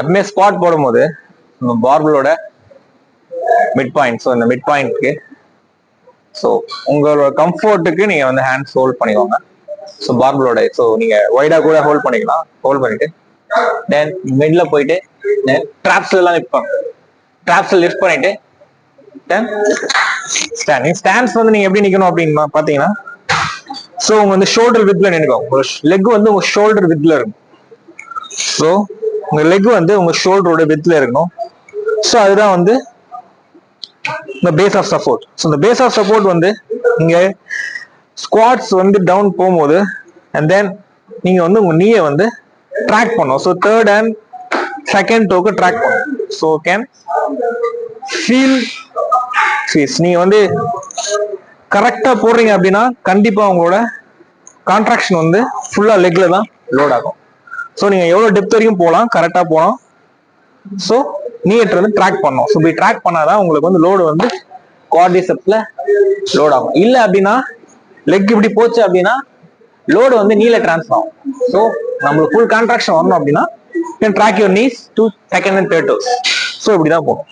எப்பவுமே ஸ்குவாட் போடும்போது பார்பிளோட mid point, so இந்த மிட் பாயிண்ட்க்கு ஸோ உங்களோட கம்ஃபர்ட்டுக்கு நீங்க வந்து ஹேண்ட்ஸ் ஹோல்ட் பண்ணிக்கோங்க. ஸோ பார்பிளோட ஸோ நீங்க வைடா கூட ஹோல்ட் பண்ணிக்கலாம். ஹோல்ட் பண்ணிட்டு தென் மிட்ல போயிட்டு தென் ட்ராப்ஸ்ல எல்லாம் லிஃப்ட் பண்ணுங்க. ட்ராப்ஸ்ல லிஃப்ட் பண்ணிட்டு தென் ஸ்டாண்டிங். ஸ்டாண்ட்ஸ் வந்து நீங்க எப்படி நிக்கணும் அப்படின்னு பாத்தீங்கன்னா, ஸோ உங்க வந்து ஷோல்டர் வித்ல நினைக்கும். உங்க லெக் வந்து உங்க ஷோல்டர் வித்ல இருக்கும். ஸோ உங்க லெக் வந்து உங்க ஷோல்டரோட வித்ல இருக்கணும். ஸோ அதுதான் வந்து இந்த பேஸ் ஆஃப் சப்போர்ட். ஸோ இந்த பேஸ் ஆஃப் சப்போர்ட் வந்து நீங்க ஸ்குவாட்ஸ் வந்து டவுன் போகும்போது அண்ட் தென் நீங்க வந்து உங்க நீயை வந்து ட்ராக் பண்ணும். ஸோ தேர்ட் அண்ட் செகண்ட் டோக்கு ட்ராக் பண்ணும். So can feel fees. நீங்க வந்து கரெக்டா போடுறீங்க அப்படின்னா கண்டிப்பா உங்களோட கான்ட்ராக்ஷன் வந்து ஃபுல்லா லெக்ல தான் லோட் ஆகும். ஸோ நீங்க எவ்வளவு டெப்த் வரைக்கும் போகலாம், கரெக்டா போகலாம். ஸோ நீட் வந்து ட்ராக் பண்ணும். ஸோ இப்படி ட்ராக் பண்ணாதான் உங்களுக்கு வந்து லோடு வந்து குவாட்ரிசெப்ஸ்ல லோட் ஆகும். இல்ல அப்படின்னா லெக் இப்படி போச்சு அப்படின்னா லோடு வந்து நீல டிரான்ஸ்ஃபர் ஆகும். ஸோ நம்மளுக்கு ஃபுல் கான்ட்ராக்ஷன் வரணும் அப்படின்னா track your knees to second and third toes. So இப்படிதான் போகும்.